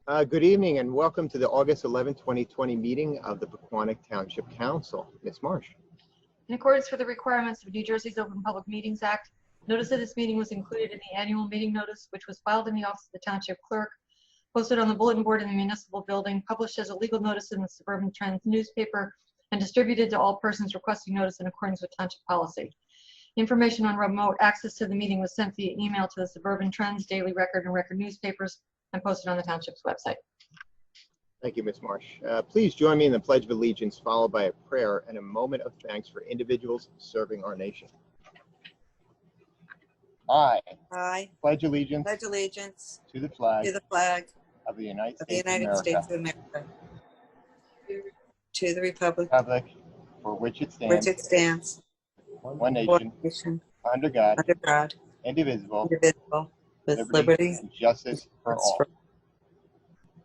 Good evening and welcome to the August 11, 2020 meeting of the Pequannock Township Council. Ms. Marsh. In accordance with the requirements of New Jersey's Open Public Meetings Act, notice of this meeting was included in the annual meeting notice, which was filed in the office of the Township Clerk, posted on the bulletin board in the municipal building, published as a legal notice in the Suburban Trends newspaper, and distributed to all persons requesting notice in accordance with Township policy. Information on remote access to the meeting was sent via email to the Suburban Trends, Daily Record, and Record newspapers, and posted on the Township's website. Thank you, Ms. Marsh. Please join me in the Pledge of Allegiance, followed by a prayer and a moment of thanks for individuals serving our nation. I pledge allegiance to the flag of the United States of America, to the republic for which it stands, one nation, under God, indivisible, with liberty and justice for all.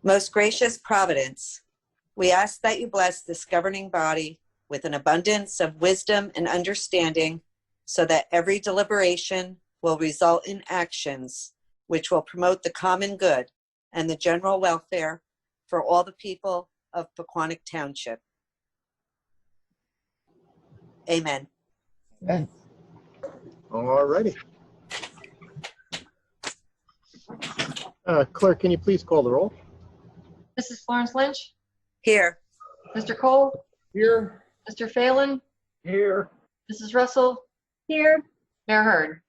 Most gracious Providence, we ask that you bless this governing body with an abundance of wisdom and understanding so that every deliberation will result in actions which will promote the common good and the general welfare for all the people of Pequannock Township. Amen. Amen. All righty. Clerk, can you please call the roll? Mrs. Florence Lynch, Here. Mr. Cole, Here. Mr. Phelan, Here. Mrs. Russell, here, Mayor Hurd.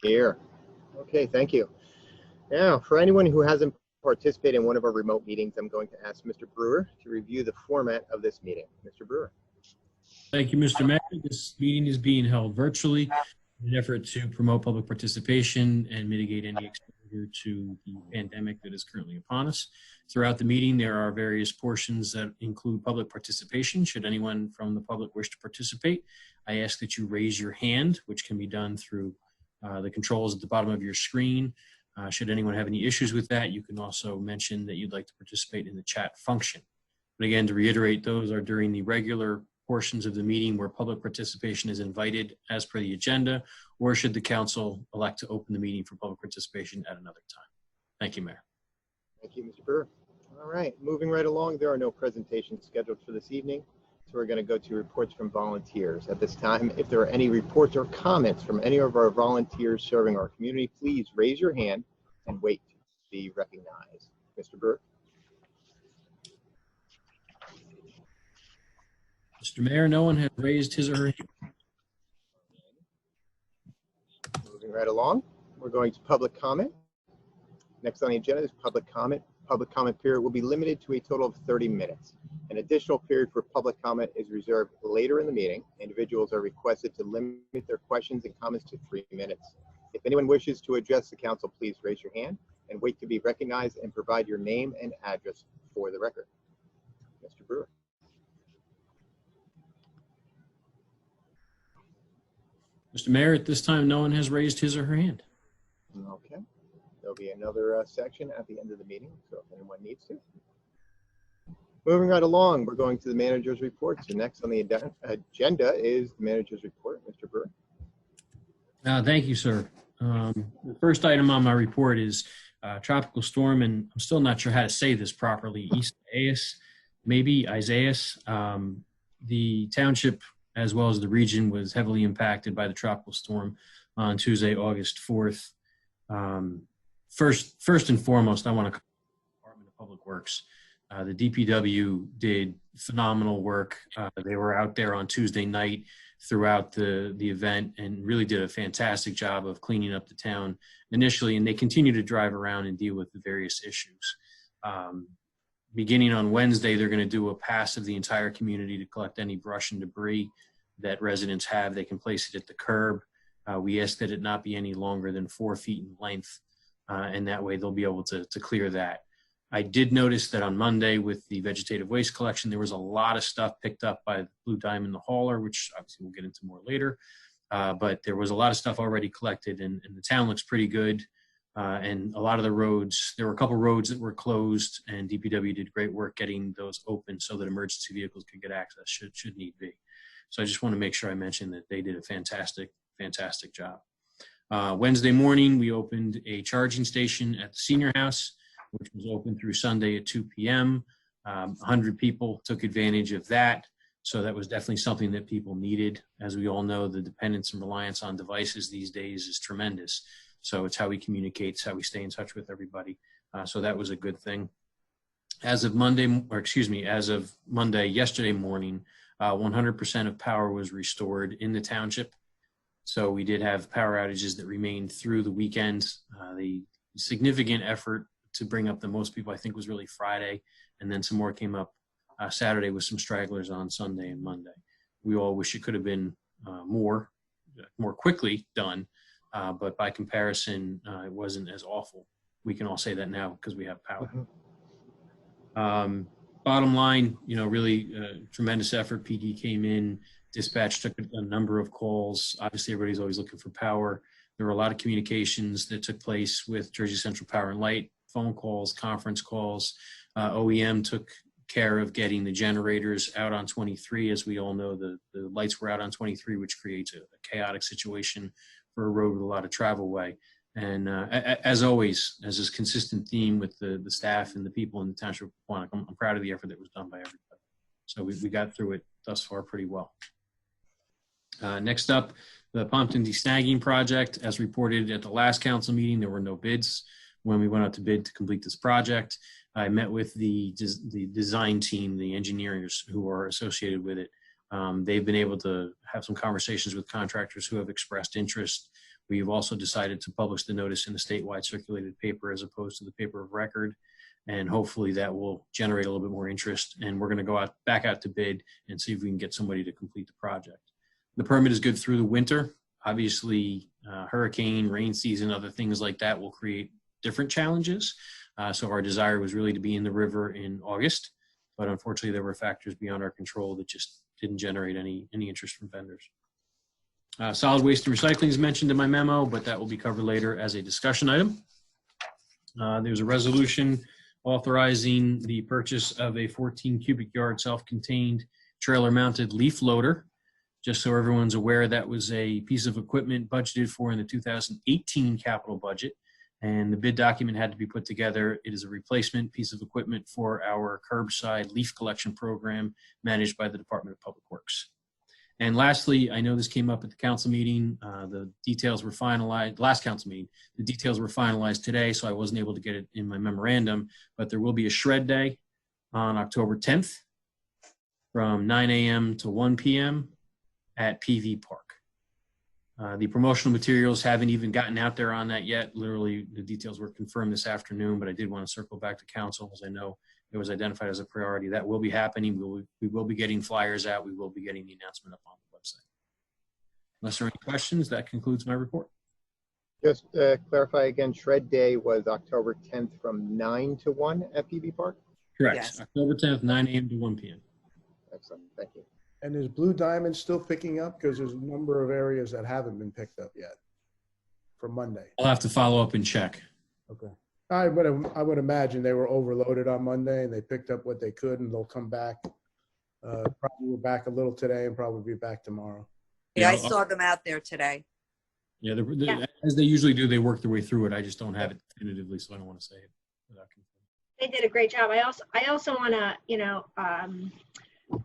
Here. Okay, thank you. Now, for anyone who hasn't participated in one of our remote meetings, I'm going to ask Mr. Brewer to review the format of this meeting. Mr. Brewer. Thank you, Mr. Mayor. This meeting is being held virtually in an effort to promote public participation and mitigate any exposure to the pandemic that is currently upon us. Throughout the meeting, there are various portions that include public participation. Should anyone from the public wish to participate, I ask that you raise your hand, which can be done through the controls at the bottom of your screen. Should anyone have any issues with that, you can also mention that you'd like to participate in the chat function. But again, to reiterate, those are during the regular portions of the meeting where public participation is invited as per the agenda, or should the council elect to open the meeting for public participation at another time. Thank you, Mayor. Thank you, Mr. Brewer. All right, moving right along, there are no presentations scheduled for this evening, so we're going to go to reports from volunteers. At this time, if there are any reports or comments from any of our volunteers serving our community, please raise your hand and wait to be recognized. Mr. Brewer. Mr. Mayor, no one has raised his or her hand. Moving right along, we're going to public comment. Next on the agenda is public comment. Public comment period will be limited to a total of 30 minutes. An additional period for public comment is reserved later in the meeting. Individuals are requested to limit their questions and comments to 3 minutes. If anyone wishes to address the council, please raise your hand and wait to be recognized and provide your name and address for the record. Mr. Brewer. Mr. Mayor, at this time, no one has raised his or her hand. Okay. There'll be another section at the end of the meeting, so if anyone needs to. Moving right along, we're going to the manager's report. So next on the agenda is the manager's report. Mr. Brewer. Thank you, sir. The first item on my report is tropical storm, and I'm still not sure how to say this properly, Isaias, maybe Isaias. The township, as well as the region, was heavily impacted by the tropical storm on Tuesday, August 4th. First and foremost, I want to call the Department of Public Works. The DPW did phenomenal work. They were out there on Tuesday night throughout the event and really did a fantastic job of cleaning up the town initially, and they continue to drive around and deal with the various issues. Beginning on Wednesday, they're going to do a pass of the entire community to collect any brush and debris that residents have. They can place it at the curb. We ask that it not be any longer than 4 feet in length, and that way they'll be able to clear that. I did notice that on Monday with the vegetative waste collection, there was a lot of stuff picked up by Blue Diamond, the hauler, which obviously we'll get into more later. But there was a lot of stuff already collected, and the town looks pretty good. And a lot of the roads, there were a couple roads that were closed, and DPW did great work getting those open so that emergency vehicles could get access should need be. So I just want to make sure I mention that they did a fantastic job. Wednesday morning, we opened a charging station at the senior house. which was open through Sunday at 2 p.m. 100 people took advantage of that. So that was definitely something that people needed. As we all know, the dependence and reliance on devices these days is tremendous. So it's how we communicate, it's how we stay in touch with everybody. So that was a good thing. As of Monday, yesterday morning, 100% of power was restored in the township. So we did have power outages that remained through the weekend. The significant effort to bring up the most people, I think, was really Friday. And then some more came up Saturday with some stragglers on Sunday and Monday. We all wish it could have been more quickly done, but by comparison, it wasn't as awful. We can all say that now because we have power. Bottom line, really tremendous effort. PD came in, dispatch took a number of calls. Obviously, everybody's always looking for power. There were a lot of communications that took place with Jersey Central Power and Light, phone calls, conference calls. OEM took care of getting the generators out on 23. As we all know, the lights were out on 23, which creates a chaotic situation for a road with a lot of travelway. And as always, as this consistent theme with the staff and the people in the township of Pequannock, I'm proud of the effort that was done by everybody. So we got through it thus far pretty well. Next up, the Pompton Desnagging project. As reported at the last council meeting, there were no bids when we went out to bid to complete this project. I met with the design team, the engineers who are associated with it. They've been able to have some conversations with contractors who have expressed interest. We've also decided to publish the notice in the statewide circulated paper as opposed to the paper of record. And hopefully that will generate a little bit more interest. And we're going to go back out to bid and see if we can get somebody to complete the project. The permit is good through the winter. Obviously, hurricane, rain season, other things like that will create different challenges. So our desire was really to be in the river in August. But unfortunately, there were factors beyond our control that just didn't generate any interest from vendors. Solid waste and recycling is mentioned in my memo, but that will be covered later as a discussion item. There's a resolution authorizing the purchase of a 14 cubic yard self-contained trailer mounted leaf loader. Just so everyone's aware, that was a piece of equipment budgeted for in the 2018 capital budget, and the bid document had to be put together. It is a replacement piece of equipment for our curbside leaf collection program managed by the Department of Public Works. And lastly, I know this came up at the council meeting. The details were finalized, last council meeting. The details were finalized today, so I wasn't able to get it in my memorandum, but there will be a shred day on October 10th from 9 a.m. to 1 p.m. at PV Park. The promotional materials haven't even gotten out there on that yet. Literally, the details were confirmed this afternoon, but I did want to circle back to council as I know it was identified as a priority. That will be happening. We will be getting flyers out. We will be getting the announcement up on the website. Unless there are any questions, that concludes my report. Just clarify again, Shred Day was October 10th from 9 to 1 at PB Park? Correct. Yes. October 10th, 9 a.m. to 1 p.m. Excellent. Thank you. And is Blue Diamond still picking up? Because there's a number of areas that haven't been picked up yet for Monday. I'll have to follow up and check. Okay. I would imagine they were overloaded on Monday and they picked up what they could and they'll come back. Probably we're back a little today and probably be back tomorrow. Yeah, I saw them out there today. Yeah, as they usually do, they work their way through it. I just don't have it definitively, so I don't want to say it without confirming. They did a great job. I also want to,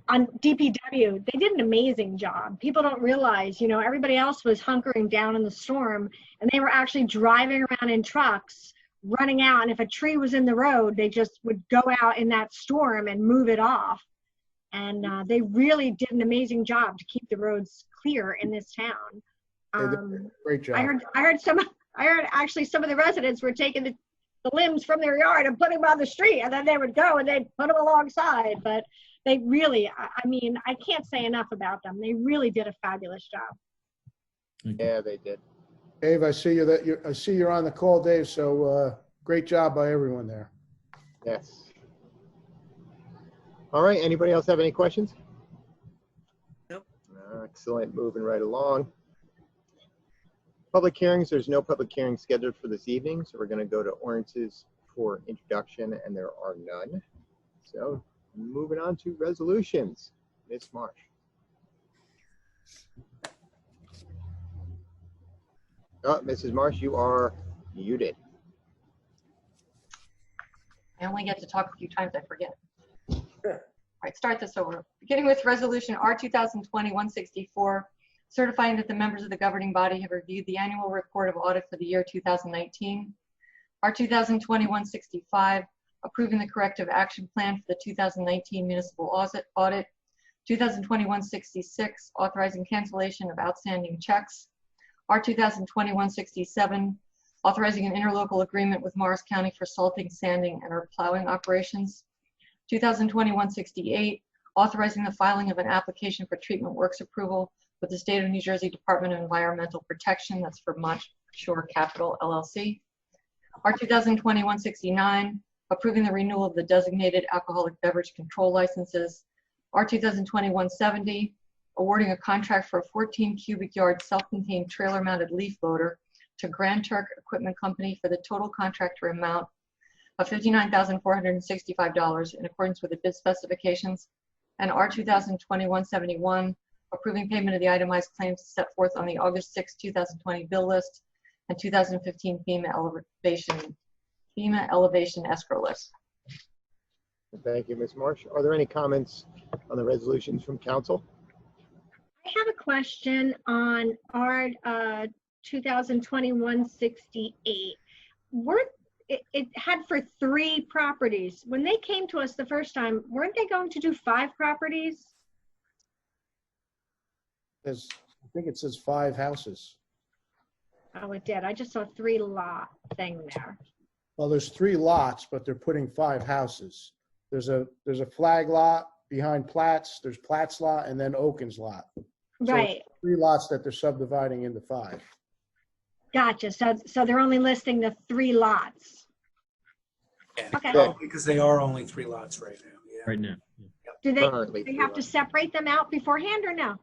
on DPW, they did an amazing job. People don't realize, everybody else was hunkering down in the storm and they were actually driving around in trucks, running out. And if a tree was in the road, they just would go out in that storm and move it off. And they really did an amazing job to keep the roads clear in this town. Great job. I heard actually some of the residents were taking the limbs from their yard and putting them on the street, and then they would go and they'd put them alongside. But they really, I can't say enough about them. They really did a fabulous job. Yeah, they did. Dave, I see you're on the call, Dave. So great job by everyone there. Yes. All right. Anybody else have any questions? Nope. Excellent. Moving right along. Public hearings. There's no public hearing scheduled for this evening, so we're going to go to ordinances for introduction, and there are none. So moving on to resolutions. Ms. Marsh. Oh, Mrs. Marsh, you are muted. I only get to talk a few times, I forget. All right, start this over. Beginning with resolution R 2020-164, certifying that the members of the governing body have reviewed the annual report of audit for the year 2019. R 2020-165, approving the corrective action plan for the 2019 municipal audit. 2020-166, authorizing cancellation of outstanding checks. R 2020-167, authorizing an interlocal agreement with Morris County for salting, sanding, and earth plowing operations. 2020-168, authorizing the filing of an application for treatment works approval with the State of New Jersey Department of Environmental Protection. That's for Mont Shore Capital LLC. R 2020-169, approving the renewal of the designated alcoholic beverage control licenses. R 2020-170, awarding a contract for a 14 cubic yard self-contained trailer mounted leaf loader to Grand Turk Equipment Company for the total contractor amount of $59,465 in accordance with the bid specifications. And R 2020-171, approving payment of the itemized claims set forth on the August 6, 2020 bill list and 2015 FEMA elevation escrow list. Thank you, Ms. Marsh. Are there any comments on the resolutions from council? I have a question on our 2021-68. It had for 3 properties. When they came to us the first time, weren't they going to do 5 properties? I think it says 5 houses. Oh, it did. I just saw 3 lot thing there. Well, there's 3 lots, but they're putting 5 houses. There's a flag lot behind Platt's, there's Platt's lot, and then Oaken's lot. So Right. 3 lots that they're subdividing into 5. Gotcha. So they're only listing the 3 lots. Yeah, Okay. probably because they are only 3 lots right now. Yeah. Right now. Do Currently, they have to separate them out beforehand or no?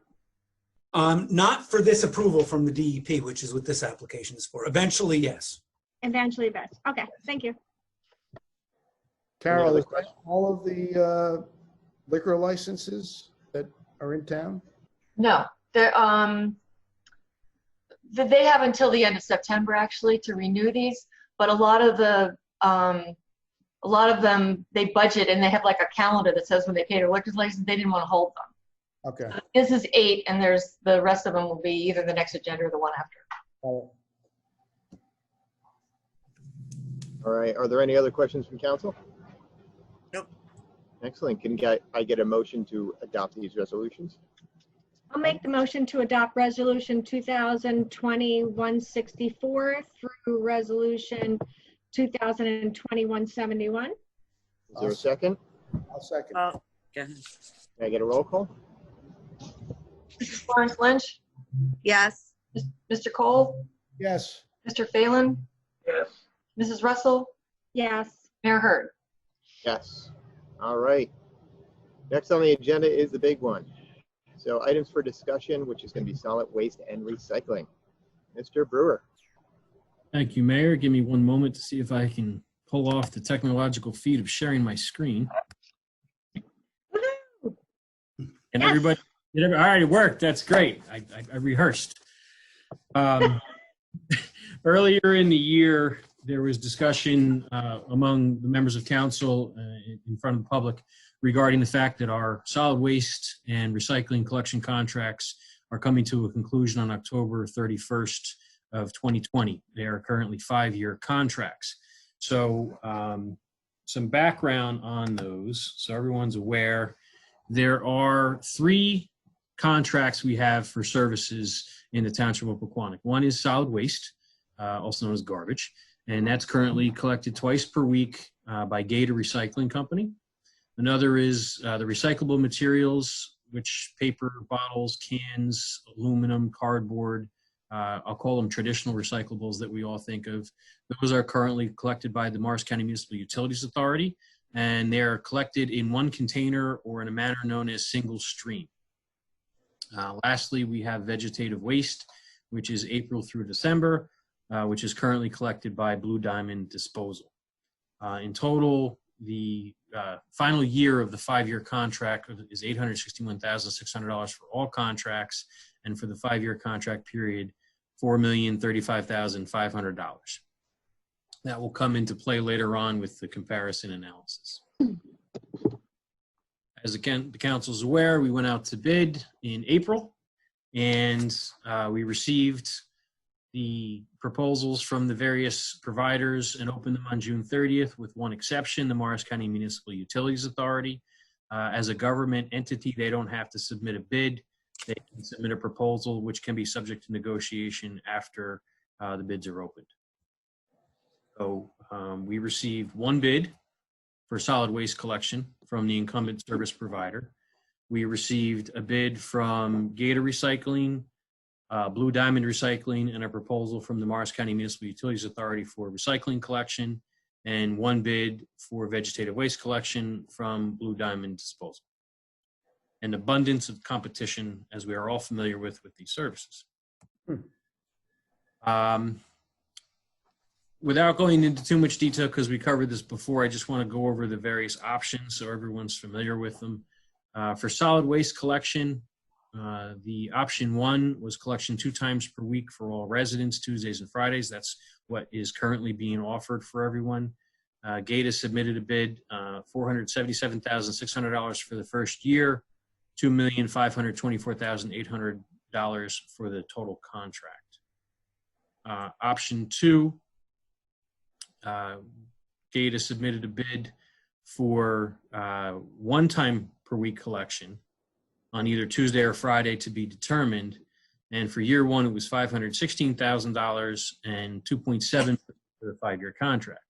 Not for this approval from the DEP, which is what this application is for. Eventually, yes. Eventually, best. Okay, thank you. Carol, other is that all of the liquor licenses that are in town? No, they have until the end of September actually to renew these, but a lot of them they budget and they have like a calendar that says when they pay their liquor license, they didn't want to hold them. Okay. This is 8, and there's the rest of them will be either the next agenda or the one after. All right. Are there any other questions from council? Nope. Excellent. Can I get a motion to adopt these resolutions? I'll make the motion to adopt resolution 2020-164 through resolution 2020-171. Is there a second? I'll second. Oh, go ahead. Can I get a roll call? Mrs. Florence Lynch, Yes. Mr. Cole, Yes. Mr. Phelan, Yes. Mrs. Russell, Yes. Mayor Hurd. Yes. All right. Next on the agenda is the big one. So items for discussion, which is going to be solid waste and recycling. Mr. Brewer. Thank you, Mayor. Give me one moment to see if I can pull off the technological feat of sharing my screen. Woohoo! And Yes. everybody, all right, it worked. That's great. I rehearsed. Earlier in the year, there was discussion among the members of council in front of the public regarding the fact that our solid waste and recycling collection contracts are coming to a conclusion on October 31st of 2020. They are currently 5-year contracts. So some background on those, so everyone's aware. There are 3 contracts we have for services in the Township of Pequannock. One is solid waste, also known as garbage, and that's currently collected twice per week by Gator Recycling Company. Another is the recyclable materials, which paper, bottles, cans, aluminum, cardboard. I'll call them traditional recyclables that we all think of. Those are currently collected by the Morris County Municipal Utilities Authority, and they are collected in one container or in a manner known as single stream. Lastly, we have vegetative waste, which is April through December, which is currently collected by Blue Diamond Disposal. In total, the final year of the 5-year contract is $861,600 for all contracts, and for the 5-year contract period, $4,035,500. That will come into play later on with the comparison analysis. As the council's aware, we went out to bid in April, and we received the proposals from the various providers and opened them on June 30th, with one exception, the Morris County Municipal Utilities Authority. As a government entity, they don't have to submit a bid. They can submit a proposal, which can be subject to negotiation after the bids are opened. So we received one bid for solid waste collection from the incumbent service provider. We received a bid from Gator Recycling, Blue Diamond Recycling, and a proposal from the Morris County Municipal Utilities Authority for recycling collection, and one bid for vegetative waste collection from Blue Diamond Disposal. An abundance of competition, as we are all familiar with these services. Without going into too much detail, because we covered this before, I just want to go over the various options so everyone's familiar with them. For solid waste collection, the option 1 was collection 2 times per week for all residents, Tuesdays and Fridays. That's what is currently being offered for everyone. GATA submitted a bid, $477,600 for the first year, $2,524,800 for the total contract. Option 2, GATA submitted a bid for 1 time per week collection on either Tuesday or Friday to be determined. And for year 1, it was $516,000 and $2.7 for the 5-year contract.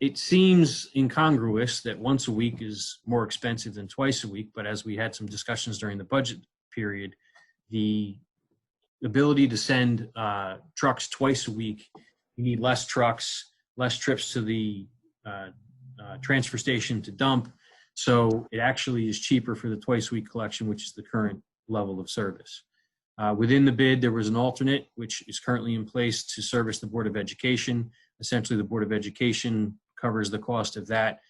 It seems incongruous that once a week is more expensive than twice a week, but as we had some discussions during the budget period, the ability to send trucks twice a week, you need less trucks, less trips to the transfer station to dump. So it actually is cheaper for the twice a week collection, which is the current level of service. Within the bid, there was an alternate, which is currently in place to service the Board of Education. Essentially, the Board of Education covers the cost of that.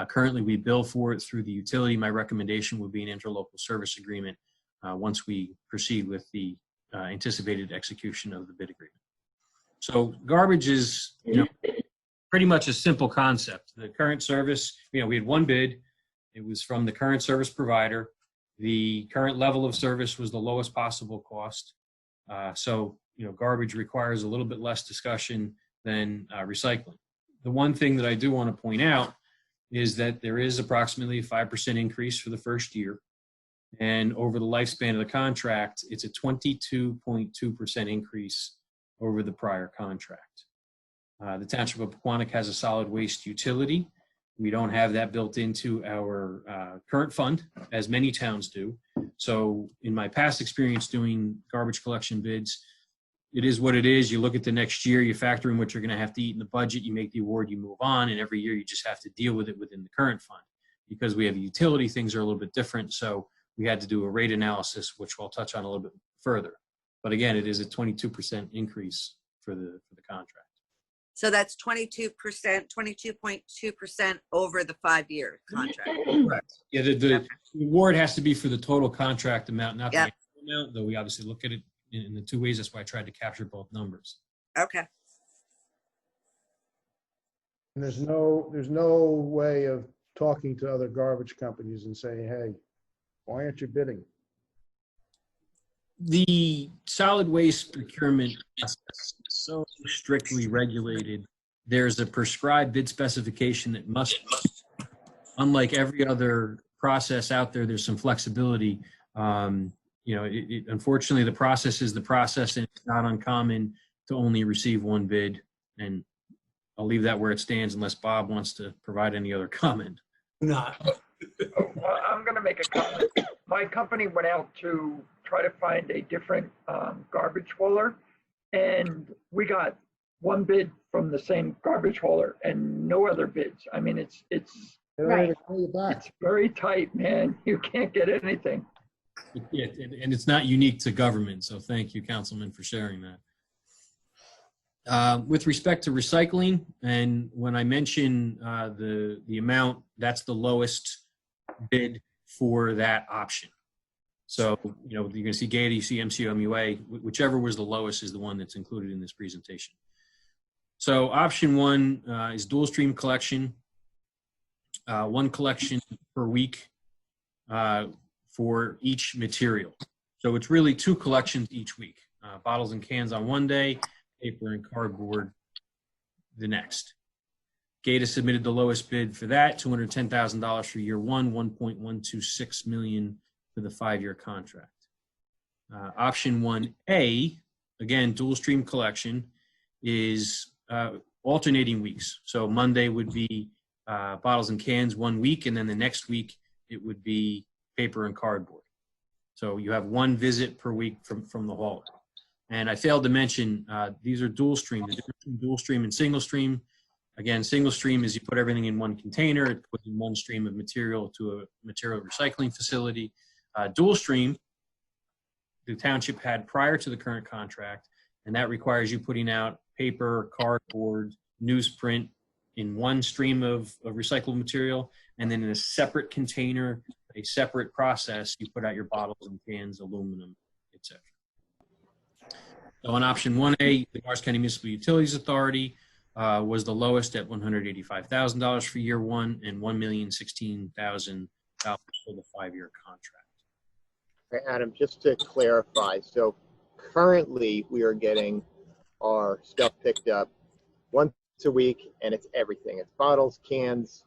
Currently, we bill for it through the utility. My recommendation would be an interlocal service agreement once we proceed with the anticipated execution of the bid agreement. So garbage is, pretty much a simple concept. The current service, we had one bid. It was from the current service provider. The current level of service was the lowest possible cost. So garbage requires a little bit less discussion than recycling. The one thing that I do want to point out is that there is approximately a 5% increase for the first year. And over the lifespan of the contract, it's a 22.2% increase over the prior contract. The Township of Pequannock has a solid waste utility. We don't have that built into our current fund, as many towns do. So in my past experience doing garbage collection bids, it is what it is. You look at the next year, you factor in what you're going to have to eat in the budget, you make the award, you move on, and every year you just have to deal with it within the current fund. Because we have a utility, things are a little bit different, so we had to do a rate analysis, which we'll touch on a little bit further. But again, it is a 22% increase for the contract. So that's 22%, 22.2% over the 5-year contract. Correct. Yeah, the award has to be for the total contract amount, not the Yep. annual amount, though we obviously look at it in the two ways. That's why I tried to capture both numbers. Okay. And there's no way of talking to other garbage companies and saying, hey, why aren't you bidding? The solid waste procurement process is so strictly regulated. There's a prescribed bid specification that must, unlike every other process out there, there's some flexibility. Unfortunately, the process is the process, and it's not uncommon to only receive one bid. And I'll leave that where it stands unless Bob wants to provide any other comment. Not. I'm going to make a comment. My company went out to try to find a different garbage hauler, and we got one bid from the same garbage hauler and no other bids. I mean, it's Right. it's very tight, man. You can't get anything. Yeah, and it's not unique to government, so thank you, Councilman, for sharing that. With respect to recycling, and when I mention the amount, that's the lowest bid for that option. So, you're going to see GATA, you see MCOMUA, whichever was the lowest is the one that's included in this presentation. So option one is dual stream collection, one collection per week for each material. So it's really two collections each week, bottles and cans on one day, paper and cardboard the next. Gata submitted the lowest bid for that, $210,000 for year one, $1.126 million for the 5-year contract. Option 1A, again, dual stream collection, is alternating weeks. So Monday would be bottles and cans 1 week, and then the next week it would be paper and cardboard. So you have one visit per week from the hauler. And I failed to mention, these are dual stream. The difference between dual stream and single stream. Again, single stream is you put everything in one container, it puts in one stream of material to a material recycling facility. Dual stream, the township had prior to the current contract, and that requires you putting out paper, cardboard, newsprint in one stream of recyclable material, and then in a separate container, a separate process, you put out your bottles and cans, aluminum, etc. So on option 1A, the Morris County Municipal Utilities Authority was the lowest at $185,000 for year one and $1,016,000 for the 5-year contract. Okay, Adam, just to clarify, so currently we are getting our stuff picked up once a week, and it's everything. It's bottles, cans,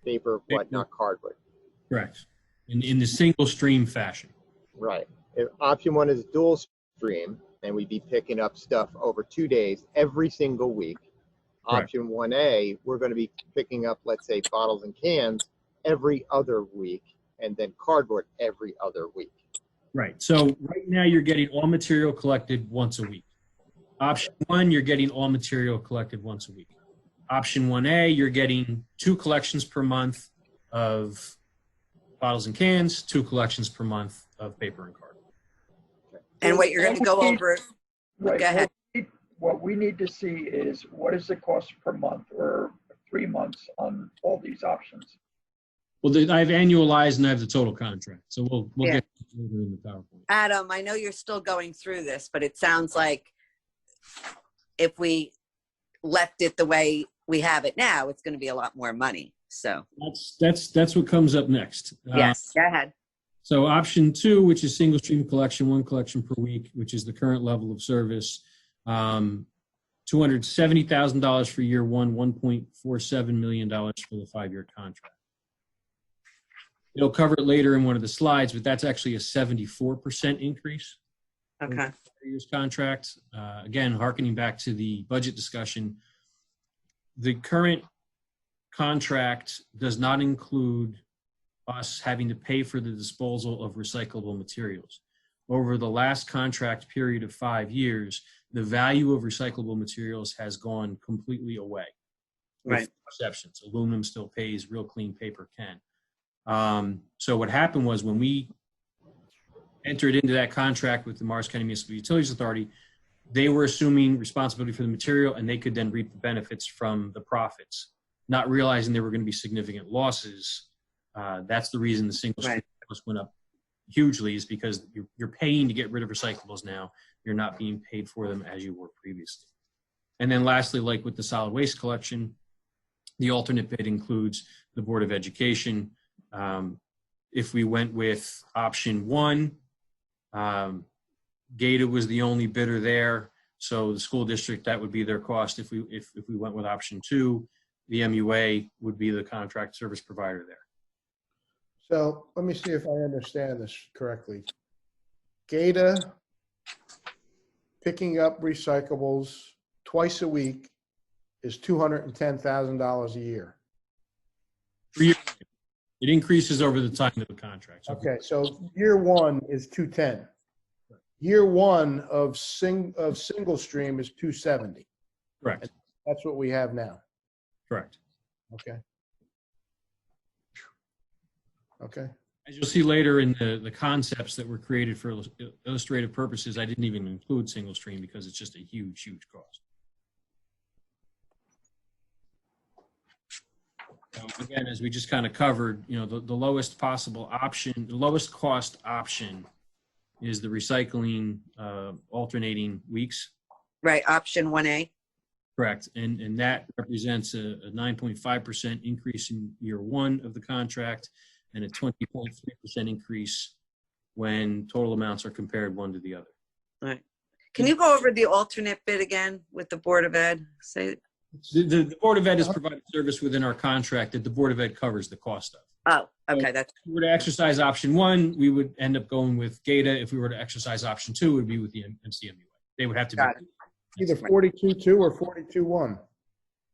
paper, whatnot, cardboard. Correct. In the single stream fashion. Right. If option one is dual stream, and we'd be picking up stuff over 2 days every single week. Correct. Option 1A, we're going to be picking up, let's say, bottles and cans every other week, and then cardboard every other week. Right. So right now you're getting all material collected once a week. Option one, you're getting all material collected once a week. Option 1A, you're getting 2 collections per month of bottles and cans, 2 collections per month of paper and cardboard. And what you're going to go over, Right. go ahead. What we need to see is what is the cost per month or 3 months on all these options? Well, I've annualized and I have the total contract. So we'll Yeah. get to it later in the PowerPoint. Adam, I know you're still going through this, but it sounds like if we left it the way we have it now, it's going to be a lot more money. So That's what comes up next. yes, go ahead. So option 2, which is single stream collection, 1 collection per week, which is the current level of service, $270,000 for year one, $1.47 million for the 5-year contract. It'll cover it later in one of the slides, but that's actually a 74% increase. Okay. Year's contract. Again, hearkening back to the budget discussion, the current contract does not include us having to pay for the disposal of recyclable materials. Over the last contract period of 5 years, the value of recyclable materials has gone completely away. Right. With exceptions. Aluminum still pays, real clean paper can. So what happened was when we entered into that contract with the Morris County Municipal Utilities Authority, they were assuming responsibility for the material and they could then reap the benefits from the profits, not realizing there were going to be significant losses. That's the reason the single stream cost went up hugely, is because you're paying to get rid of recyclables now. You're not being paid for them as you were previously. And then lastly, like with the solid waste collection, the alternate bid includes the Board of Education. If we went with option 1, Gata was the only bidder there. So the school district, that would be their cost. If we went with option 2, the MUA would be the contract service provider there. So let me see if I understand this correctly. Gata picking up recyclables twice a week is $210,000 a year. It increases over the time of the contract. So Okay, so year one is 210. Year one of single stream is 270. correct. That's what we have now. Correct. Okay. Okay. As you'll see later in the concepts that were created for illustrative purposes, I didn't even include single stream because it's just a huge, huge cost. So again, as we just kind of covered, you know, the lowest possible option, the lowest cost option is the recycling alternating weeks. Right, option 1A. Correct. And that represents a 9.5% increase in year one of the contract and a 20.3% increase when total amounts are compared one to the other. All right. Can you go over the alternate bid again with the Board of Ed? Say. The Board of Ed is providing service within our contract that the Board of Ed covers the cost of. Oh, okay. So That's if we were to exercise option one, we would end up going with GATA. If we were to exercise option two, it would be with the MCMUA. They would have to Got be Either 42-2 or 42-1.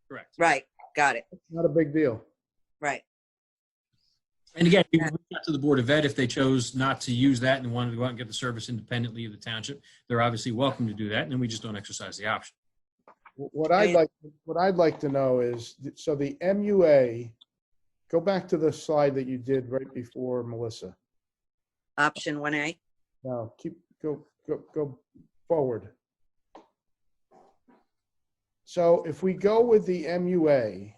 correct. right. Got it. Not a big deal. Right. And again, we would reach out to the Board of Ed if they chose not to use that and wanted to go out and get the service independently of the township. They're obviously welcome to do that, and then we just don't exercise the option. What I'd like to know is, so the MUA, go back to the slide that you did right before Melissa. Option 1A. Now, go forward. So if we go with the MUA,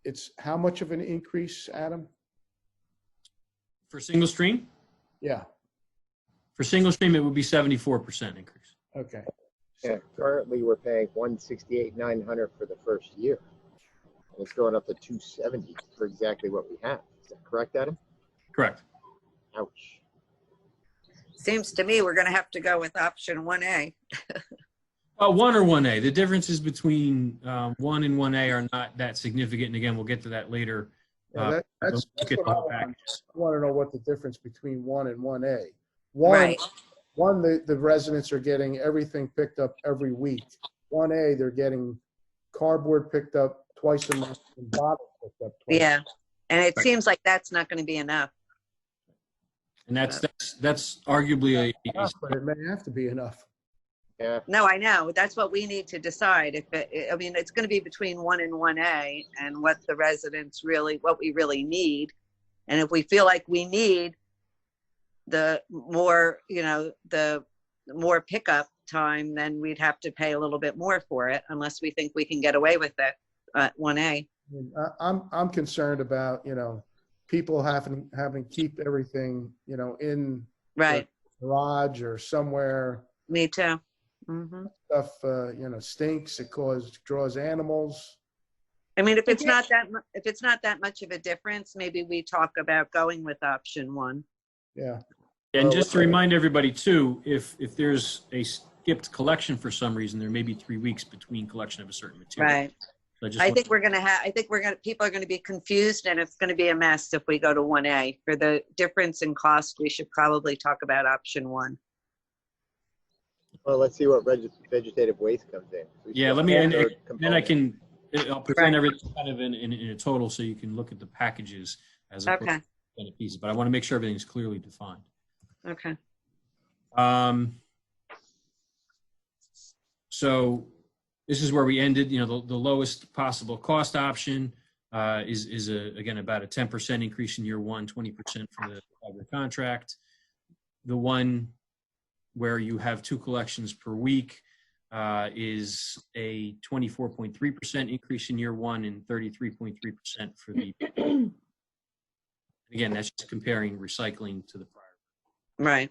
it's how much of an increase, Adam? For single stream? Yeah, For single stream, it would be 74% increase. okay. Yeah, currently we're paying $168,900 for the first year. And it's going up to $270 for exactly what we have. Is that correct, Adam? Correct. Ouch. Seems to me we're going to have to go with option 1A. Well, 1 or 1A. The differences between 1 and 1A are not that significant. And again, we'll get to that later. Yeah, that's Look at what the I whole want. package. I want to know what the difference between 1 and 1A. Right. One, the residents are getting everything picked up every week. 1A, they're getting cardboard picked up twice a month and bottles picked up twice. Yeah. And it seems like that's not going to be enough. And that's arguably a But it may have to be enough. Yeah. No, I know. That's what we need to decide. I mean, it's going to be between 1 and 1A and what the residents what we really need. And if we feel like we need the more, the more pickup time, then we'd have to pay a little bit more for it, unless we think we can get away with it at 1A. I'm concerned about, people having to keep everything, in Right. the garage or somewhere. Me too. Mm-hmm. Stuff, stinks. It draws animals. I mean, if it's not that much of a difference, maybe we talk about going with option 1. Yeah. And just to remind everybody too, if there's a skipped collection for some reason, there may be 3 weeks between collection of a certain material. Right. So I think people are going to be confused, and it's going to be a mess if we go to 1A. For the difference in cost, we should probably talk about option 1. Well, let's see what vegetative waste comes in. Yeah, let me, and then I'll present everything kind of in a total so you can look at the packages as a piece. But I want to make sure everything's clearly defined. Okay. So this is where we ended. The lowest possible cost option is again about a 10% increase in year one, 20% for the 5-year contract. The one where you have 2 collections per week is a 24.3% increase in year one and 33.3% for the. Again, that's just comparing recycling to the prior. Right.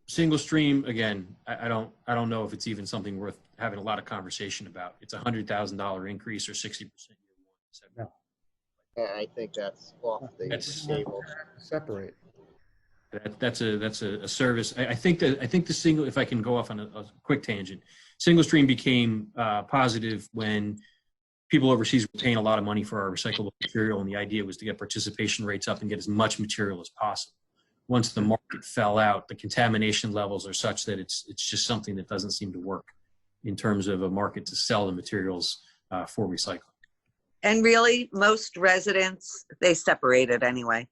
Single stream, again, I don't know if it's even something worth having a lot of conversation about. It's $100,000 increase or 60% year one. Yeah, I think that's off the table. Separate. That's a service. I think the single, if I can go off on a quick tangent, single stream became positive when people overseas were paying a lot of money for our recyclable material, and the idea was to get participation rates up and get as much material as possible. Once the market fell out, the contamination levels are such that it's just something that doesn't seem to work in terms of a market to sell the materials for recycling. And really, most residents, they separate it anyway.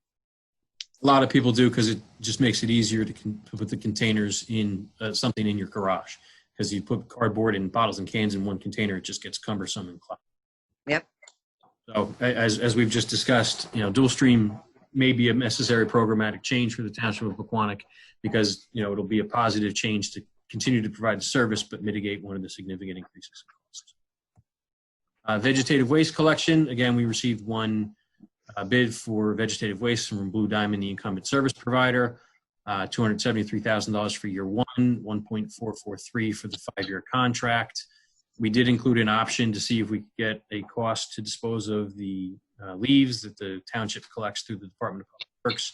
A lot of people do because it just makes it easier to put the containers in something in your garage. Because you put cardboard and bottles and cans in one container, it just gets cumbersome and clogged. Yep. So as we've just discussed, dual stream may be a necessary programmatic change for the township of Pequannock because it'll be a positive change to continue to provide the service but mitigate one of the significant increases in cost. Vegetative waste collection, again, we received one bid for vegetative waste from Blue Diamond, the incumbent service provider. $273,000 for year one, 1.443 for the 5-year contract. We did include an option to see if we could get a cost to dispose of the leaves that the township collects through the Department of Public Works.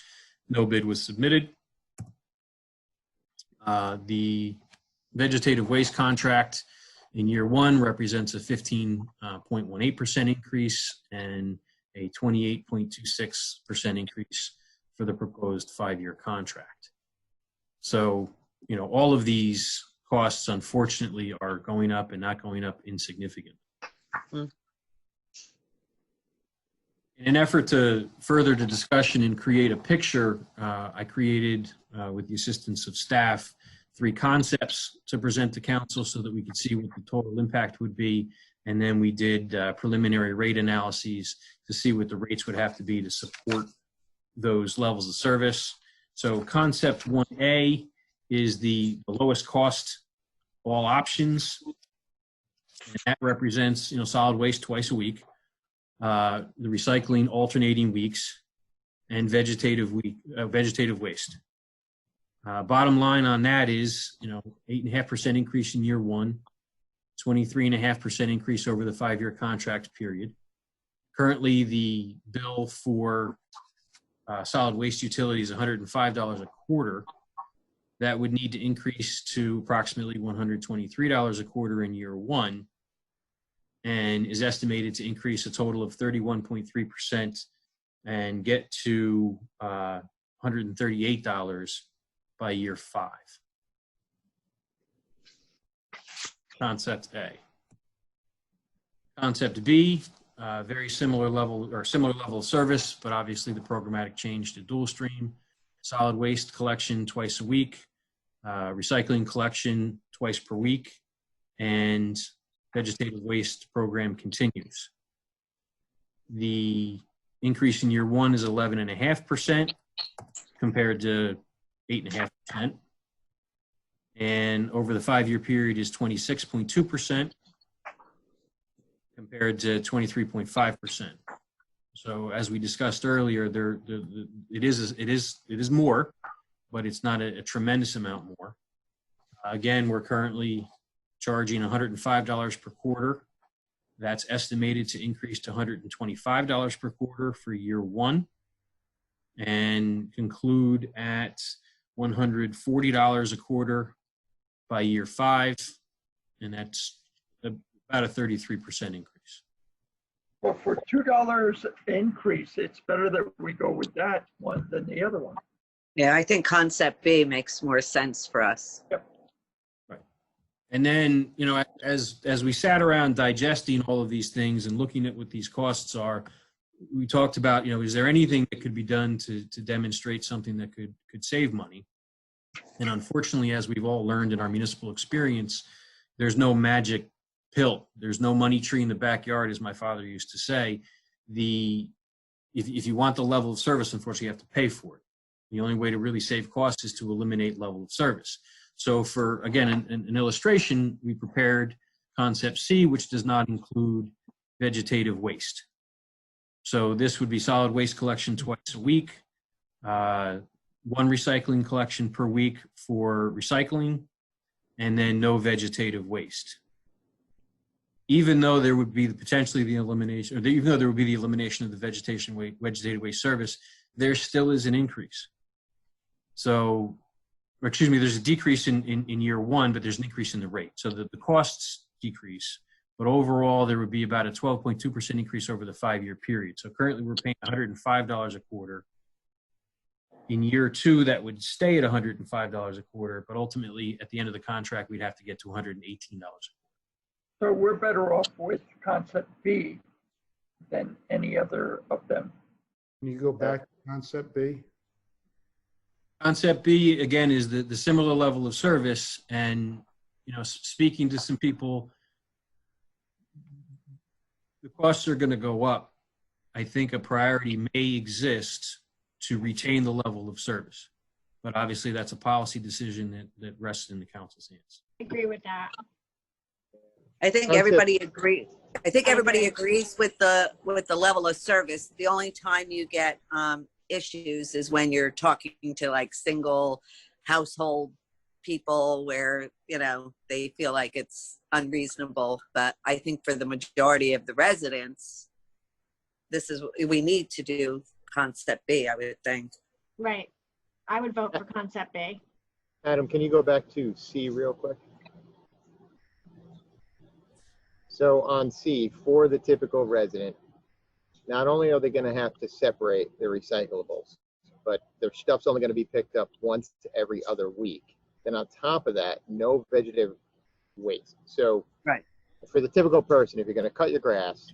No bid was submitted. The vegetative waste contract in year one represents a 15.18% increase and a 28.26% increase for the proposed 5-year contract. So, all of these costs, unfortunately, are going up and not going up insignificantly. In an effort to further the discussion and create a picture, I created, with the assistance of staff, 3 concepts to present to council so that we could see what the total impact would be. And then we did preliminary rate analyses to see what the rates would have to be to support those levels of service. So concept 1A is the lowest cost, all options. And that represents, solid waste twice a week, the recycling alternating weeks, and vegetative waste. Bottom line on that is, 8.5% increase in year one, 23.5% increase over the 5-year contract period. Currently, the bill for solid waste utility is $105 a quarter. That would need to increase to approximately $123 a quarter in year one, and is estimated to increase a total of 31.3% and get to $138 by year 5. Concept A. Concept B, very similar level of service, but obviously the programmatic change to dual stream. Solid waste collection twice a week, recycling collection twice per week, and vegetative waste program continues. The increase in year one is 11.5% compared to 8.5%. And over the 5-year period is 26.2% compared to 23.5%. So as we discussed earlier, it is more, but it's not a tremendous amount more. Again, we're currently charging $105 per quarter. That's estimated to increase to $125 per quarter for year one, and conclude at $140 a quarter by year 5, and that's about a 33% increase. Well, for $2 increase, it's better that we go with that one than the other one. Yeah, I think concept B makes more sense for us. Yep. Right. And then, as we sat around digesting all of these things and looking at what these costs are, we talked about, is there anything that could be done to demonstrate something that could save money? And unfortunately, as we've all learned in our municipal experience, there's no magic pill. There's no money tree in the backyard, as my father used to say. If you want the level of service, unfortunately, you have to pay for it. The only way to really save costs is to eliminate level of service. So for, again, an illustration, we prepared concept C, which does not include vegetative waste. So this would be solid waste collection twice a week, 1 recycling collection per week for recycling, and then no vegetative waste. Even though there would be potentially the elimination, or even though there would be the elimination of the vegetative waste service, there still is an increase. So, or excuse me, there's a decrease in year one, but there's an increase in the rate. So the costs decrease, but overall there would be about a 12.2% increase over the 5-year period. So currently we're paying $105 a quarter. In year 2, that would stay at $105 a quarter, but ultimately at the end of the contract, we'd have to get to $118 a quarter. So we're better off with concept B than any other of them. Can you go back to concept B? Concept B, again, is the similar level of service. And, speaking to some people, the costs are going to go up. I think a priority may exist to retain the level of service. But obviously, that's a policy decision that rests in the council's hands. I agree with that. I think everybody agrees. I think everybody agrees with the level of service. The only time you get issues is when you're talking to like single household people where, you know, they feel like it's unreasonable. But I think for the majority of the residents, we need to do concept B, I would think. Right. I would vote for concept B. Adam, can you go back to C real quick? So on C, for the typical resident, not only are they going to have to separate their recyclables, but their stuff's only going to be picked up once every other week. Then on top of that, no vegetative waste. So right, for the typical person, if you're going to cut your grass,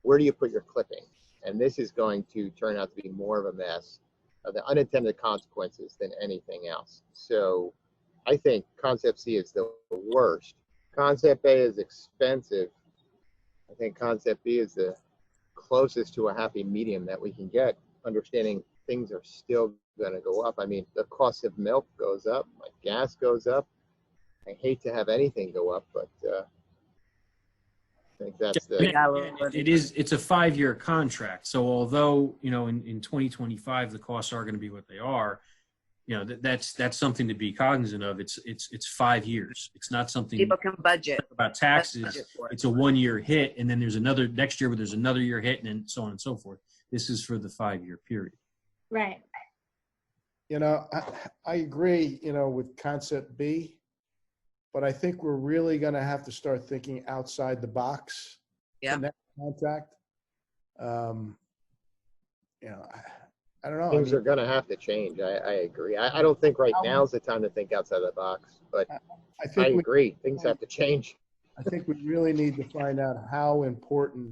where do you put your clipping? And this is going to turn out to be more of a mess of the unintended consequences than anything else. So I think concept C is the worst. Concept A is expensive. I think concept B is the closest to a happy medium that we can get, understanding things are still going to go up. I mean, the cost of milk goes up, my gas goes up. I hate to have anything go up, but I think that's the... It's a 5-year contract. So although, you know, in 2025, the costs are going to be what they are, you know, that's something to be cognizant of. It's 5 years. It's not something people can budget about taxes. It's a 1-year hit, and then there's another next year where there's another year hit, and then so on and so forth. This is for the 5-year period. Right. You know, I agree, you know, with concept B, but I think we're really going to have to start thinking outside the box. Yeah. In that contract. You know, I don't know. Things are going to have to change. I agree. I don't think right now is the time to think outside the box, but I agree. Things have to change. I think we really need to find out how important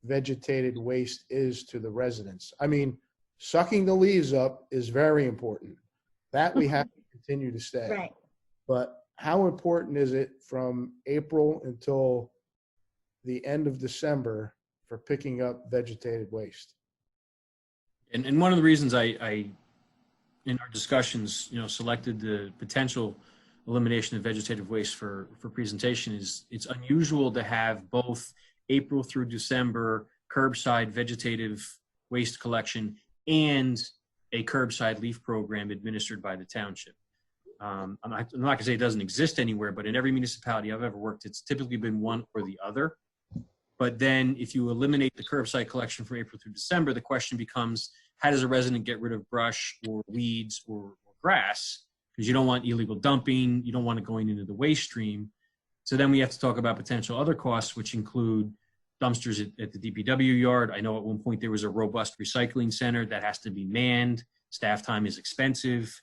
vegetated waste is to the residents. I mean, sucking the leaves up is very important. That we have to continue to stay. Right. But how important is it from April until the end of December for picking up vegetated waste? And one of the reasons I in our discussions, you know, selected the potential elimination of vegetative waste for presentation is it's unusual to have both April through December curbside vegetative waste collection and a curbside leaf program administered by the township. I'm not going to say it doesn't exist anywhere, but in every municipality I've ever worked, it's typically been one or the other. But then if you eliminate the curbside collection from April through December, the question becomes, how does a resident get rid of brush or weeds or grass? Because you don't want illegal dumping. You don't want it going into the waste stream. So then we have to talk about potential other costs, which include dumpsters at the DPW yard. I know at one point there was a robust recycling center that has to be manned. Staff time is expensive.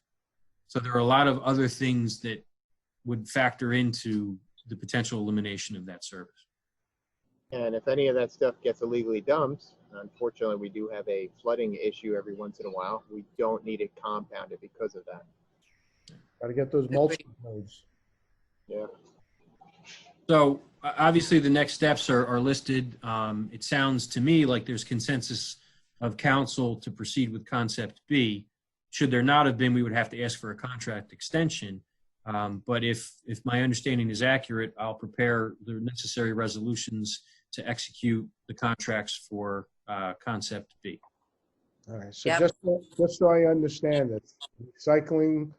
So there are a lot of other things that would factor into the potential elimination of that service. And if any of that stuff gets illegally dumped, unfortunately, we do have a flooding issue every once in a while. We don't need it compounded because of that. Got to get those mulching codes. Yeah. So obviously the next steps are listed. It sounds to me like there's consensus of council to proceed with concept B. Should there not have been, we would have to ask for a contract extension. But if my understanding is accurate, I'll prepare the necessary resolutions to execute the contracts for concept B. All right. So Yep. just so I understand it, recycling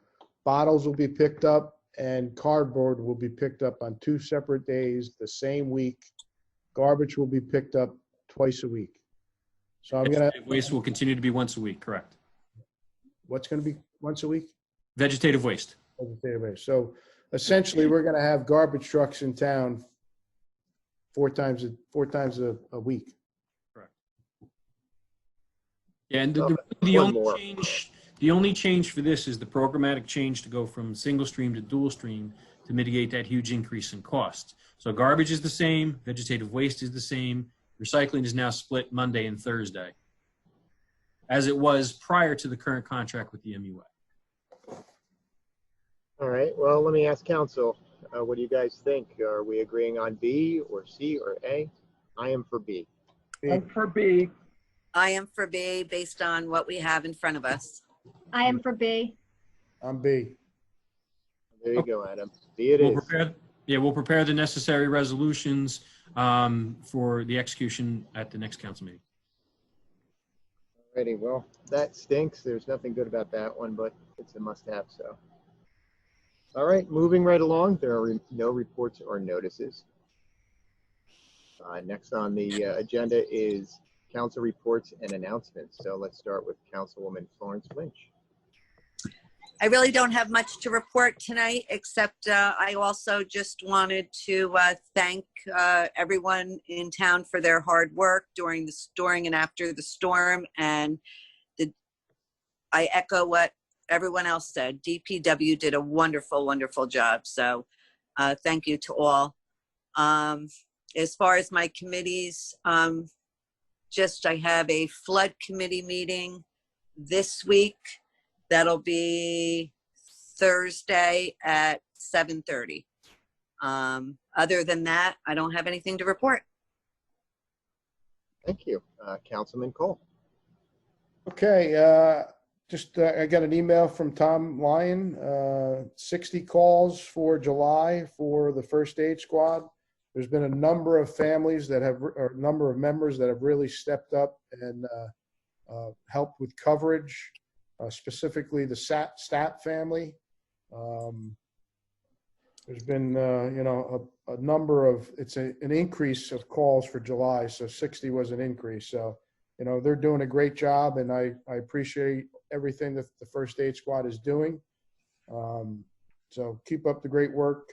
bottles will be picked up and cardboard will be picked up on 2 separate days the same week. Garbage will be picked up twice a week. So I'm going to... Waste will continue to be once a week, correct? What's going to be once a week? Vegetative waste. Vegetative waste. So essentially we're going to have garbage trucks in town 4 times a week. Correct. Yeah, and the only change for this is the programmatic change to go from single stream to dual stream to mitigate that huge increase in cost. So garbage is the same, vegetative waste is the same, recycling is now split Monday and Thursday, as it was prior to the current contract with the MUA. All right. Well, let me ask council. What do you guys think? Are we agreeing on B or C or A? I am for B. I'm for B. I am for B based on what we have in front of us. I am for B. I'm B. There you go, Adam. B it is. We'll prepare the necessary resolutions for the execution at the next council meeting. Alrighty, well, that stinks. There's nothing good about that one, but it's a must-have, so. All right, moving right along. There are no reports or notices. Next on the agenda is council reports and announcements. So let's start with Councilwoman Florence Lynch. I really don't have much to report tonight, except I also just wanted to thank everyone in town for their hard work during and after the storm. And I echo what everyone else said. DPW did a wonderful, wonderful job. So thank you to all. As far as my committees, I have a flood committee meeting this week. That'll be Thursday at 7:30. Other than that, I don't have anything to report. Thank you. Councilman Cole. Okay, I got an email from Tom Lyon, 60 calls for July for the first aid squad. There's been a number of families or a number of members that have really stepped up and helped with coverage, specifically the Stat family. There's been, a number of, it's an increase of calls for July, so 60 was an increase. So, they're doing a great job, and I appreciate everything that the first aid squad is doing. So keep up the great work.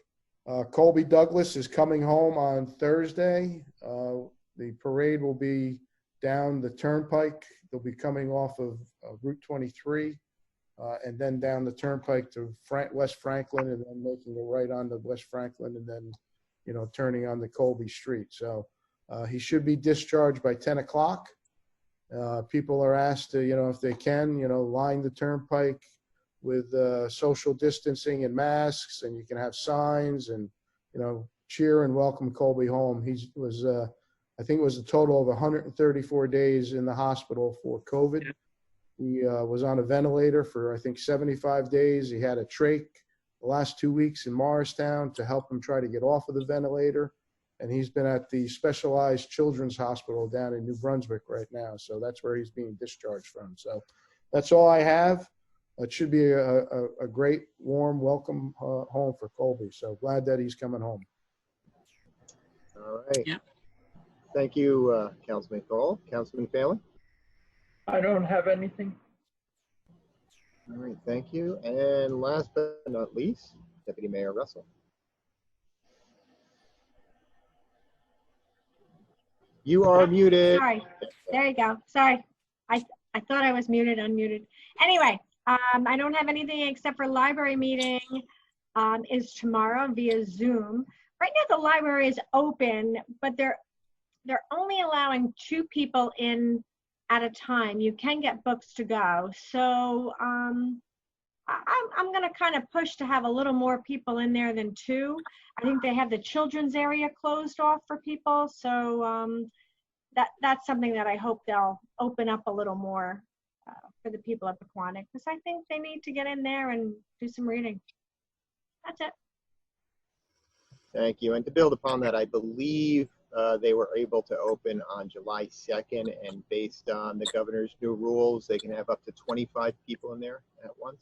Colby Douglas is coming home on Thursday. The parade will be down the turnpike. They'll be coming off of Route 23 and then down the turnpike to West Franklin, and then making a right on to West Franklin, and then, turning on the Colby Street. So he should be discharged by 10 o'clock. People are asked to, if they can, line the turnpike with social distancing and masks, and you can have signs and, cheer and welcome Colby home. He was, I think it was a total of 134 days in the hospital for COVID. He was on a ventilator for, I think, 75 days. He had a trach the last 2 weeks in Morristown to help him try to get off of the ventilator. And he's been at the Specialized Children's Hospital down in New Brunswick right now. So that's where he's being discharged from. So that's all I have. It should be a great, warm welcome home for Colby. So glad that he's coming home. All right. Yeah. Thank you, Councilman Cole. Councilman Phelan. I don't have anything. All right, thank you. And last but not least, Deputy Mayor Russell. You are muted. Sorry. There you go. Sorry. I thought I was muted, unmuted. Anyway, I don't have anything except for library meeting is tomorrow via Zoom. Right now the library is open, but they're only allowing 2 people in at a time. You can get books to go. So I'm going to kind of push to have a little more people in there than 2. I think they have the children's area closed off for people. So that's something that I hope they'll open up a little more for the people at Pequannock, because I think they need to get in there and do some reading. That's it. Thank you. And to build upon that, I believe they were able to open on July 2nd, and based on the governor's new rules, they can have up to 25 people in there at once.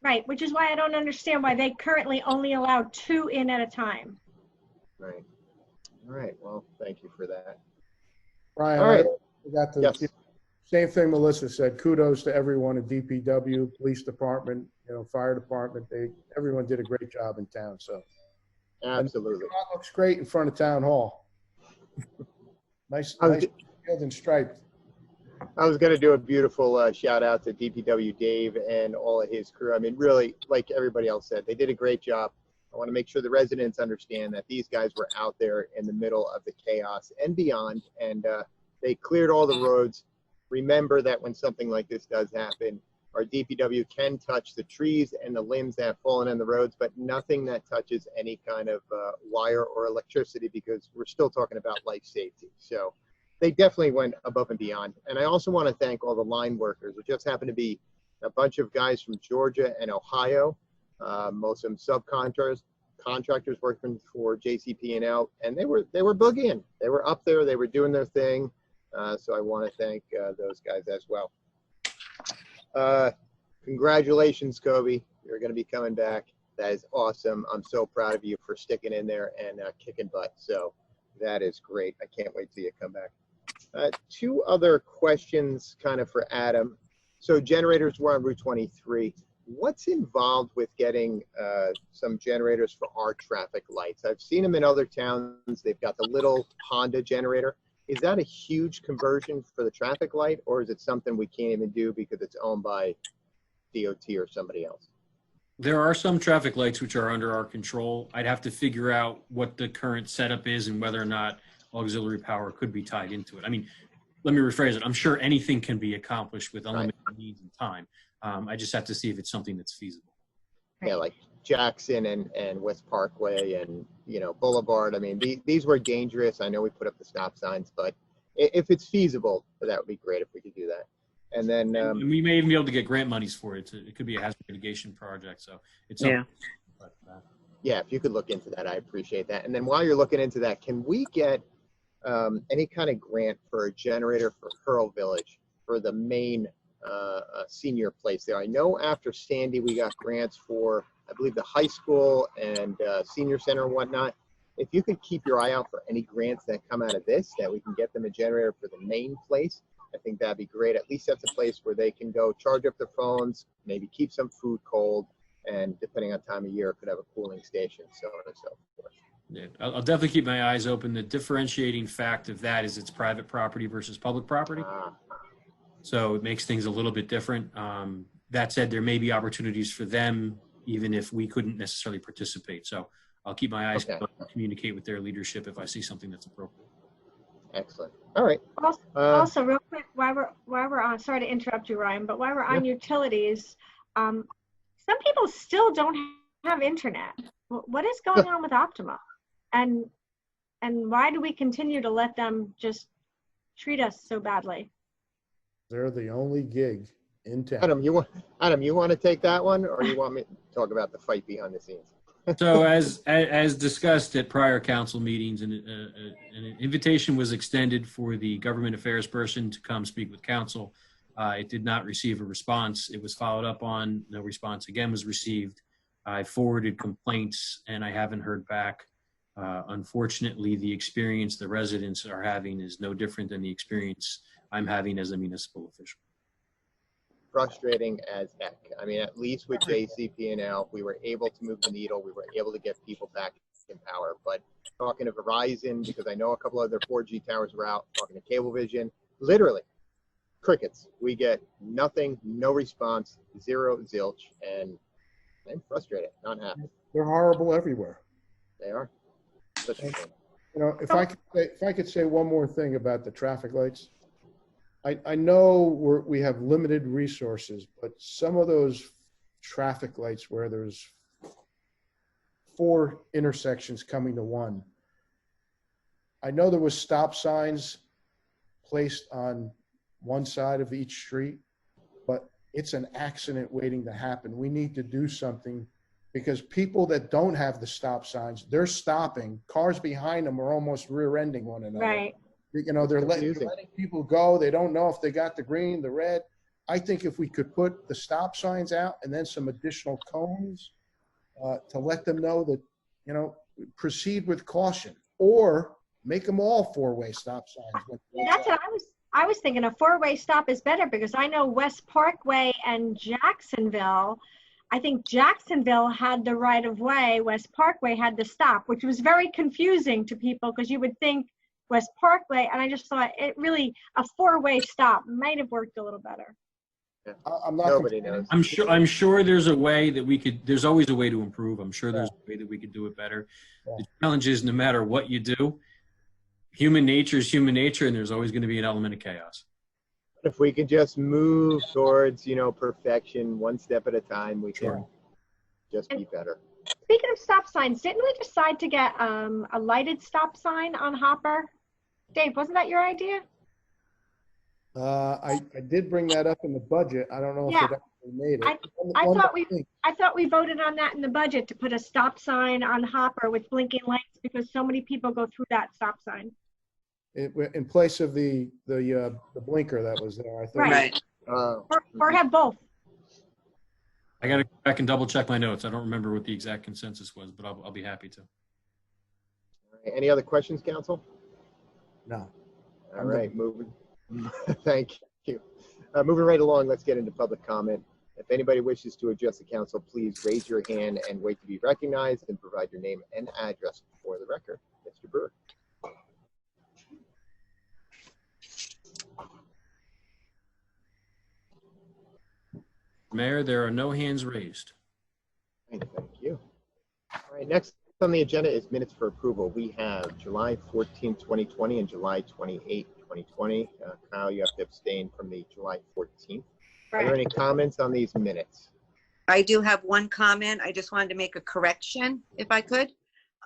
Right, which is why I don't understand why they currently only allow 2 in at a time. Right. All right. Well, thank you for that. Brian, All right. I got the Yes. same thing Melissa said. Kudos to everyone at DPW, police department, fire department. Everyone did a great job in town. So Absolutely. it looks great in front of town hall. Nice field and striped. I was going to do a beautiful shout out to DPW Dave and all of his crew. I mean, really, like everybody else said, they did a great job. I want to make sure the residents understand that these guys were out there in the middle of the chaos and beyond, and they cleared all the roads. Remember that when something like this does happen, our DPW can touch the trees and the limbs that have fallen on the roads, but nothing that touches any kind of wire or electricity, because we're still talking about life safety. So they definitely went above and beyond. And I also want to thank all the line workers. It just happened to be a bunch of guys from Georgia and Ohio, most of them contractors working for JCP&L, and they were boogieing. They were up there. They were doing their thing. So I want to thank those guys as well. Congratulations, Kobe. You're going to be coming back. That is awesome. I'm so proud of you for sticking in there and kicking butt. So that is great. I can't wait till you come back. Two other questions kind of for Adam. So generators were on Route 23. What's involved with getting some generators for our traffic lights? I've seen them in other towns. They've got the little Honda generator. Is that a huge conversion for the traffic light, or is it something we can't even do because it's owned by DOT or somebody else? There are some traffic lights which are under our control. I'd have to figure out what the current setup is and whether or not auxiliary power could be tied into it. I mean, let me rephrase it. I'm sure anything can be accomplished with unlimited needs and time. I just have to see if it's something that's feasible. Yeah, like Jackson and West Parkway and, you know, Boulevard. I mean, these were dangerous. I know we put up the stop signs, but if it's feasible, that would be great if we could do that. And then And we may even be able to get grant monies for it. It could be a hazard mitigation project. So it's something. But, yeah, if you could look into that, I appreciate that. And then while you're looking into that, can we get any kind of grant for a generator for Hurl Village for the main senior place there? I know after Sandy, we got grants for, I believe, the high school and senior center and whatnot. If you could keep your eye out for any grants that come out of this, that we can get them a generator for the main place, I think that'd be great. At least that's a place where they can go charge up their phones, maybe keep some food cold, and depending on time of year, could have a cooling station, so on and so forth. yeah, I'll definitely keep my eyes open. The differentiating fact of that is it's private property versus public property. So it makes things a little bit different. That said, there may be opportunities for them, even if we couldn't necessarily participate. So I'll keep my eyes open and communicate with their leadership if I see something that's appropriate. Excellent. All right. Also, real quick, while we're on, sorry to interrupt you, Ryan, but while we're on utilities, some people still don't have internet. What is going on with Optima? And why do we continue to let them just treat us so badly? They're the only gig in town. Adam, you want to take that one, or you want me to talk about the fight behind the scenes? So as discussed at prior council meetings, an invitation was extended for the government affairs person to come speak with council. It did not receive a response. It was followed up on. No response again was received. I forwarded complaints and I haven't heard back. Unfortunately, the experience the residents are having is no different than the experience I'm having as a municipal official. Frustrating as heck. I mean, at least with JCP&L, we were able to move the needle. We were able to get people back in power. But talking to Verizon, because I know a couple of their 4G towers were out, talking to Cablevision, literally crickets. We get nothing, no response, zero, zilch, and I'm frustrated, not happy. They're horrible everywhere. They are. Such a shame. You know, if I could say one more thing about the traffic lights. I know we have limited resources, but some of those traffic lights where there's 4 intersections coming to one, I know there was stop signs placed on one side of each street, but it's an accident waiting to happen. We need to do something because people that don't have the stop signs, they're stopping. Cars behind them are almost rear-ending one another. Right. You know, they're letting people go. They don't know if they got the green, the red. I think if we could put the stop signs out and then some additional cones to let them know that, you know, proceed with caution, or make them all 4-way stop signs. That's what I was thinking. A 4-way stop is better because I know West Parkway and Jacksonville. I think Jacksonville had the right of way. West Parkway had the stop, which was very confusing to people because you would think West Parkway, and I just thought it really, a 4-way stop might have worked a little better. Yeah. I'm not. Nobody knows. I'm sure there's a way that we could, there's always a way to improve. I'm sure there's a way that we could do it better. The challenge is no matter what you do, human nature is human nature, and there's always going to be an element of chaos. If we could just move towards, you know, perfection one step at a time, we can just be better. Speaking of stop signs, didn't we decide to get a lighted stop sign on Hopper? Dave, wasn't that your idea? I did bring that up in the budget. I don't know if it actually made it. I thought we voted on that in the budget to put a stop sign on Hopper with blinking lights because so many people go through that stop sign. In place of the blinker that was there, I think. Right. Right. Or have both. I got to go back and double check my notes. I don't remember what the exact consensus was, but I'll be happy to. All right, any other questions, council? No. All right, moving. Thank you. Moving right along, let's get into public comment. If anybody wishes to address the council, please raise your hand and wait to be recognized and provide your name and address for the record. Mr. Brewer. Mayor, there are no hands raised. Thank you. All right, next on the agenda is minutes for approval. We have July 14, 2020 and July 28, 2020. Kyle, you have to abstain from the July 14th. Are there any comments on these minutes? I do have one comment. I just wanted to make a correction, if I could.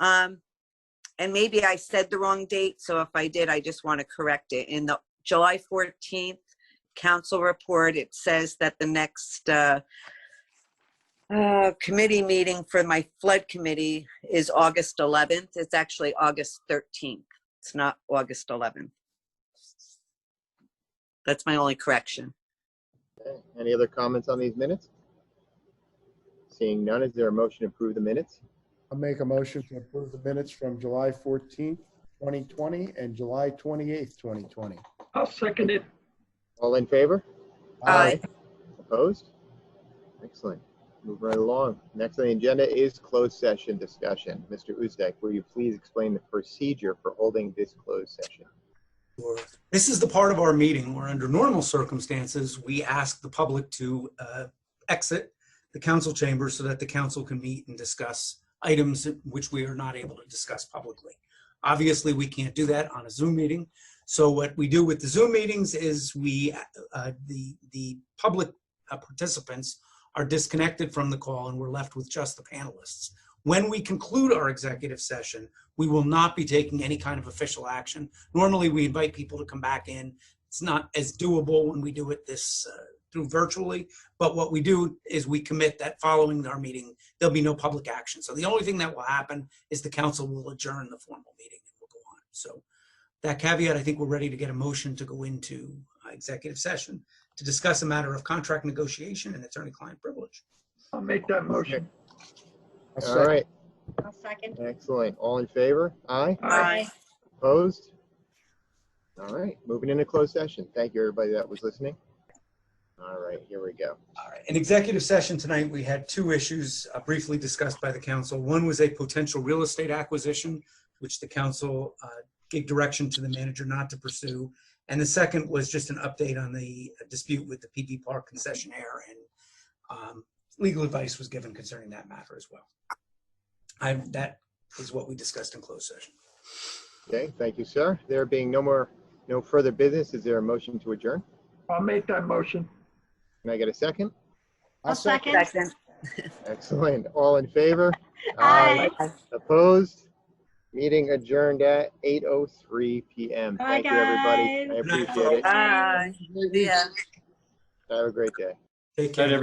And maybe I said the wrong date, so if I did, I just want to correct it. In the July 14th council report, it says that the next committee meeting for my flood committee is August 11th. It's actually August 13th. It's not August 11th. That's my only correction. Okay. Any other comments on these minutes? Seeing none, is there a motion to approve the minutes? I'll make a motion to approve the minutes from July 14th, 2020 and July 28th, 2020. I'll second it. All in favor? Aye. Opposed? Excellent. Move right along. Next on the agenda is closed session discussion. Mr. Uzdek, will you please explain the procedure for holding this closed session? This is the part of our meeting where under normal circumstances, we ask the public to exit the council chamber so that the council can meet and discuss items which we are not able to discuss publicly. Obviously, we can't do that on a Zoom meeting. So what we do with the Zoom meetings is the public participants are disconnected from the call and we're left with just the panelists. When we conclude our executive session, we will not be taking any kind of official action. Normally, we invite people to come back in. It's not as doable when we do it this through virtually, but what we do is we commit that following our meeting, there'll be no public action. So the only thing that will happen is the council will adjourn the formal meeting and we'll go on. So that caveat, I think we're ready to get a motion to go into executive session to discuss a matter of contract negotiation and attorney-client privilege. I'll make that motion. All right. I'll second. Excellent. All in favor? Aye. Aye. Opposed? All right. Moving into closed session. Thank you, everybody that was listening. All right. Here we go. All right. In executive session tonight, we had two issues briefly discussed by the council. One was a potential real estate acquisition, which the council gave direction to the manager not to pursue. And the second was just an update on the dispute with the PP Park concessionaire, and legal advice was given concerning that matter as well. That is what we discussed in closed session. Okay. Thank you, sir. There being no further business, is there a motion to adjourn? I'll make that motion. Can I get a second? I'll second. Second. Excellent. All in favor? Aye. Opposed? Meeting adjourned at 8:03 p.m. Bye, Thank you, everybody. I guys. appreciate it. Bye. Yeah. Have a great day. Take care. Everybody.